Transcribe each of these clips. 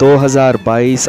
2022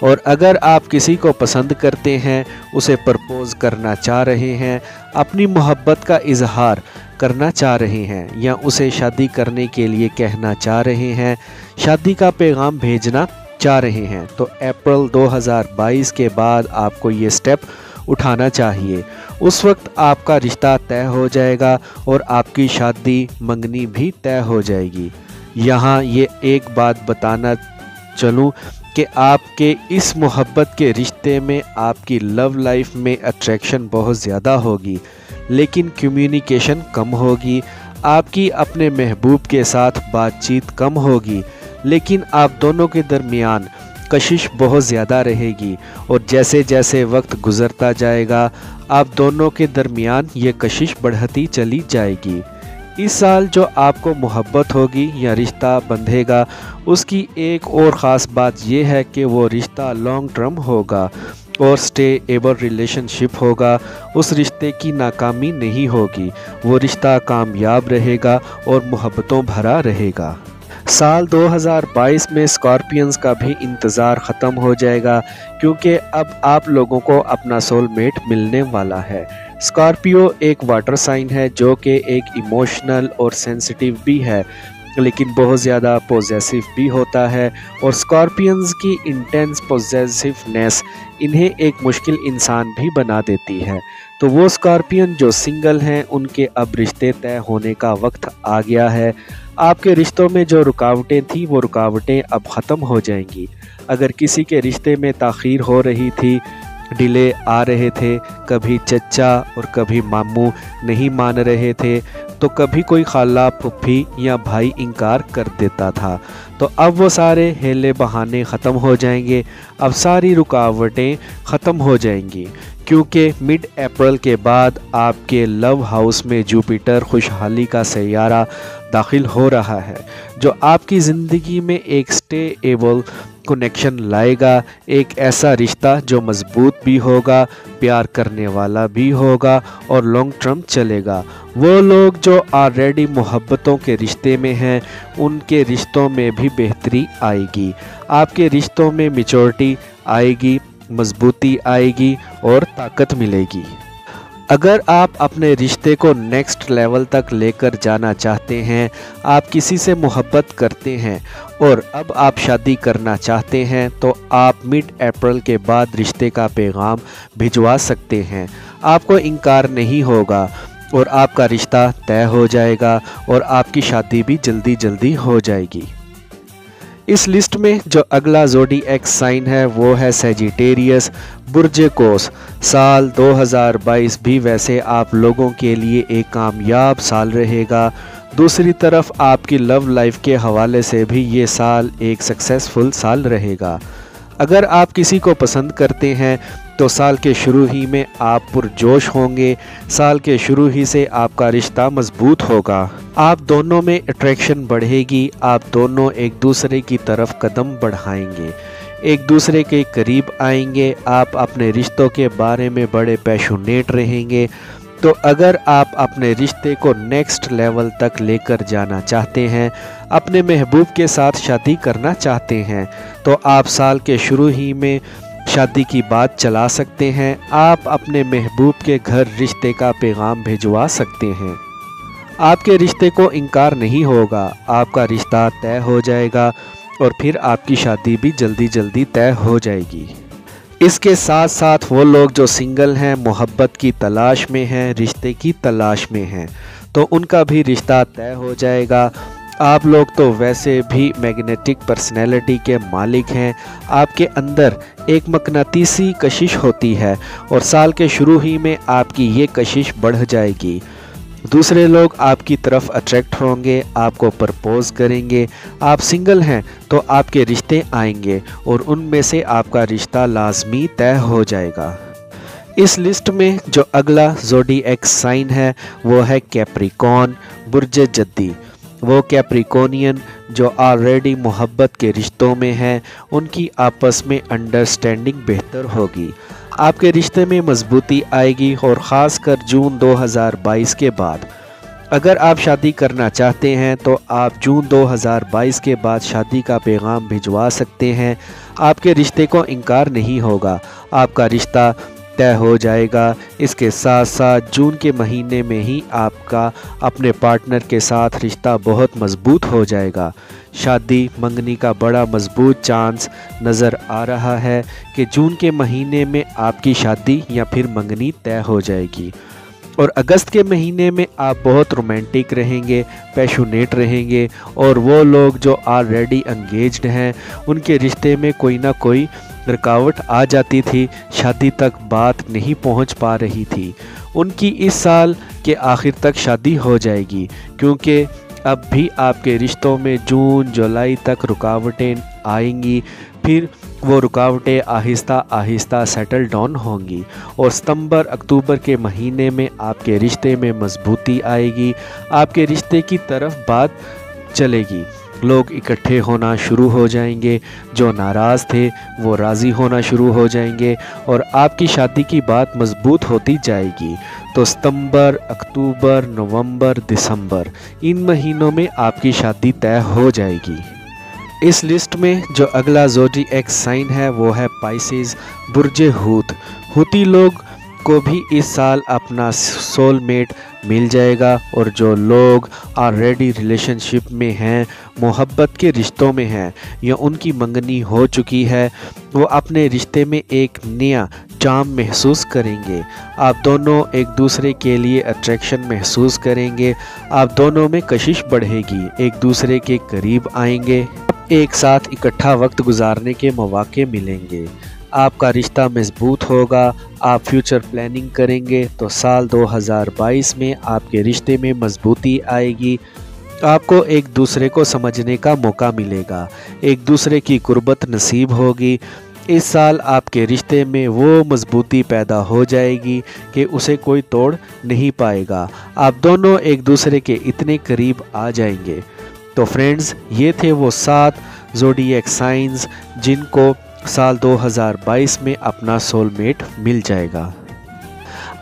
اور اگر آپ کسی کو پسند کرتے ہیں، اسے پرپوز کرنا چاہ رہے ہیں، اپنی محبت کا اظہار کرنا چاہ رہے ہیں یا اسے شادی کرنے کے لیے کہنا چاہ رہے ہیں، شادی کا پیغام بھیجنا چاہ رہے ہیں، تو اپریل 2022 کے بعد آپ کو یہ سٹیپ اٹھانا چاہیے۔ اس وقت آپ کا رشتہ طے ہو جائے گا اور آپ کی شادی منگنی بھی طے ہو جائے گی۔ یہاں یہ ایک بات بتانا چلوں کہ آپ کے اس محبت کے رشتے میں آپ کی لو لائف میں اٹریکشن بہت زیادہ ہوگی، لیکن کمیونیکیشن کم ہوگی۔ آپ کی اپنے محبوب کے ساتھ بات چیت کم ہوگی، لیکن آپ دونوں کے درمیان کشش بہت زیادہ رہے گی، اور جیسے جیسے وقت گزرتا جائے گا آپ دونوں کے درمیان یہ کشش بڑھتی چلی جائے گی۔ اس سال جو آپ کو محبت ہوگی یا رشتہ بندھے گا، اس کی ایک اور خاص بات یہ ہے کہ وہ رشتہ لانگ ٹرم ہوگا اور سٹے ایبل ریلیشن شپ ہوگا۔ اس رشتے کی ناکامی نہیں ہوگی، وہ رشتہ کامیاب رہے گا اور محبتوں بھرا رہے گا۔ سال 2022 میں اسکارپینز کا بھی انتظار ختم ہو جائے گا، کیونکہ اب آپ لوگوں کو اپنا سول میٹ ملنے والا ہے۔ اسکارپیو ایک واٹر سائن ہے جو کہ ایک ایموشنل اور سینسٹیو بھی ہے، لیکن بہت زیادہ پوزیسیو بھی ہوتا ہے، اور اسکارپینز کی انٹینس پوزیسیونیس انہیں ایک مشکل انسان بھی بنا دیتی ہے۔ تو وہ اسکارپین جو سنگل ہیں ان کے اب رشتے طے ہونے کا وقت آ گیا ہے۔ آپ کے رشتوں میں جو رکاوٹیں تھیں وہ رکاوٹیں اب ختم ہو جائیں گی۔ اگر کسی کے رشتے میں تاخیر ہو رہی تھی، ڈیلے آ رہے تھے، کبھی چچا اور کبھی ماموں نہیں مان رہے تھے، تو کبھی کوئی خالہ، پھپھی یا بھائی انکار کر دیتا تھا، تو اب وہ سارے ہیلے بہانے ختم ہو جائیں گے، اب ساری رکاوٹیں ختم ہو جائیں گی، کیونکہ مڈ اپریل کے بعد آپ کے لو ہاؤس میں جوپیٹر خوشحالی کا سیارہ داخل ہو رہا ہے، جو آپ کی زندگی میں ایک سٹے ایبل کنیکشن لائے گا، ایک ایسا رشتہ جو مضبوط بھی ہوگا، پیار کرنے والا بھی ہوگا اور لانگ ٹرم چلے گا۔ وہ لوگ جو آلریڈی محبتوں کے رشتے میں ہیں، ان کے رشتوں میں بھی بہتری آئے گی، آپ کے رشتوں میں میچورٹی آئے گی، مضبوطی آئے گی اور طاقت ملے گی۔ اگر آپ اپنے رشتے کو نیکسٹ لیول تک لے کر جانا چاہتے ہیں، آپ کسی سے محبت کرتے ہیں اور اب آپ شادی کرنا چاہتے ہیں، تو آپ مڈ اپریل کے بعد رشتے کا پیغام بھجوا سکتے ہیں۔ آپ کو انکار نہیں ہوگا اور آپ کا رشتہ طے ہو جائے گا اور آپ کی شادی بھی جلدی جلدی ہو جائے گی۔ اس لسٹ میں جو اگلا زوڈی ایکس سائن ہے وہ ہے سیجیٹیریس، برج قوس۔ سال 2022 بھی ویسے آپ لوگوں کے لیے ایک کامیاب سال رہے گا۔ دوسری طرف آپ کی لو لائف کے حوالے سے بھی یہ سال ایک سکسیسفل سال رہے گا۔ اگر آپ کسی کو پسند کرتے ہیں تو سال کے شروع ہی میں آپ پرجوش ہوں گے، سال کے شروع ہی سے آپ کا رشتہ مضبوط ہوگا، آپ دونوں میں اٹریکشن بڑھے گی، آپ دونوں ایک دوسرے کی طرف قدم بڑھائیں گے، ایک دوسرے کے قریب آئیں گے، آپ اپنے رشتوں کے بارے میں بڑے پیشنیٹ رہیں گے۔ تو اگر آپ اپنے رشتے کو نیکسٹ لیول تک لے کر جانا چاہتے ہیں، اپنے محبوب کے ساتھ شادی کرنا چاہتے ہیں، تو آپ سال کے شروع ہی میں شادی کی بات چلا سکتے ہیں، آپ اپنے محبوب کے گھر رشتے کا پیغام بھجوا سکتے ہیں۔ آپ کے رشتے کو انکار نہیں ہوگا، آپ کا رشتہ طے ہو جائے گا اور پھر آپ کی شادی بھی جلدی جلدی طے ہو جائے گی۔ اس کے ساتھ ساتھ وہ لوگ جو سنگل ہیں، محبت کی تلاش میں ہیں، رشتے کی تلاش میں ہیں، تو ان کا بھی رشتہ طے ہو جائے گا۔ آپ لوگ تو ویسے بھی میگنیٹک پرسنالٹی کے مالک ہیں، آپ کے اندر ایک مقناطیسی کشش ہوتی ہے اور سال کے شروع ہی میں آپ کی یہ کشش بڑھ جائے گی۔ دوسرے لوگ آپ کی طرف اٹریکٹ ہوں گے، آپ کو پرپوز کریں گے۔ آپ سنگل ہیں تو آپ کے رشتے آئیں گے اور ان میں سے آپ کا رشتہ لازمی طے ہو جائے گا۔ اس لسٹ میں جو اگلا زوڈی ایکس سائن ہے وہ ہے کیپریکون، برج جدی۔ وہ کیپریکونین جو آلریڈی محبت کے رشتوں میں ہیں، ان کی آپس میں انڈرسٹینڈنگ بہتر ہوگی، آپ کے رشتے میں مضبوطی آئے گی، اور خاص کر جون 2022 کے بعد اگر آپ شادی کرنا چاہتے ہیں تو آپ جون 2022 کے بعد شادی کا پیغام بھجوا سکتے ہیں۔ آپ کے رشتے کو انکار نہیں ہوگا، آپ کا رشتہ طے ہو جائے گا۔ اس کے ساتھ ساتھ جون کے مہینے میں ہی آپ کا اپنے پارٹنر کے ساتھ رشتہ بہت مضبوط ہو جائے گا۔ شادی منگنی کا بڑا مضبوط چانس نظر آ رہا ہے کہ جون کے مہینے میں آپ کی شادی یا پھر منگنی طے ہو جائے گی، اور اگست کے مہینے میں آپ بہت رومانٹک رہیں گے، پیشونیٹ رہیں گے، اور وہ لوگ جو آلریڈی انگیجڈ ہیں ان کے رشتے میں کوئی نہ کوئی رکاوٹ آ جاتی تھی، شادی تک بات نہیں پہنچ پا رہی تھی، ان کی اس سال کے آخر تک شادی ہو جائے گی، کیونکہ اب بھی آپ کے رشتوں میں جون جولائی تک رکاوٹیں آئیں گی، پھر وہ رکاوٹیں آہستہ آہستہ سیٹل ڈاؤن ہوں گی، اور ستمبر اکتوبر کے مہینے میں آپ کے رشتے میں مضبوطی آئے گی، آپ کے رشتے کی طرف بات چلے گی، لوگ اکٹھے ہونا شروع ہو جائیں گے، جو ناراض تھے وہ راضی ہونا شروع ہو جائیں گے، اور آپ کی شادی کی بات مضبوط ہوتی جائے گی۔ تو ستمبر، اکتوبر، نومبر، دسمبر، ان مہینوں میں آپ کی شادی طے ہو جائے گی۔ اس لسٹ میں جو اگلا زوڈی ایکس سائن ہے وہ ہے پائسیز، برج حوت۔ حوتی لوگ کو بھی اس سال اپنا سول میٹ مل جائے گا، اور جو لوگ آلریڈی ریلیشن شپ میں ہیں، محبت کے رشتوں میں ہیں، یا ان کی منگنی ہو چکی ہے، وہ اپنے رشتے میں ایک نیا چارم محسوس کریں گے۔ آپ دونوں ایک دوسرے کے لیے اٹریکشن محسوس کریں گے، آپ دونوں میں کشش بڑھے گی، ایک دوسرے کے قریب آئیں گے، ایک ساتھ اکٹھا وقت گزارنے کے مواقع ملیں گے، آپ کا رشتہ مضبوط ہوگا، آپ فیوچر پلاننگ کریں گے تو سال 2022 میں آپ کے رشتے میں مضبوطی آئے گی، آپ کو ایک دوسرے کو سمجھنے کا موقع ملے گا، ایک دوسرے کی قربت نصیب ہوگی۔ اس سال آپ کے رشتے میں وہ مضبوطی پیدا ہو جائے گی کہ اسے کوئی توڑ نہیں پائے گا، آپ دونوں ایک دوسرے کے اتنے قریب آ جائیں گے۔ تو فرینڈز، یہ تھے وہ 7 زوڈی ایکس سائنز جن کو سال 2022 میں اپنا سول میٹ مل جائے گا۔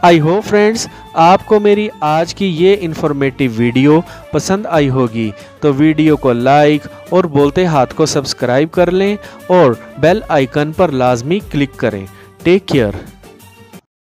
آئی ہوپ فرینڈز آپ کو میری آج کی یہ انفارمیٹیو ویڈیو پسند آئی ہوگی، تو ویڈیو کو لائک اور بولتے ہاتھ کو سبسکرائب کر لیں، اور بیل آئیکن پر لازمی کلک کریں۔ Take care.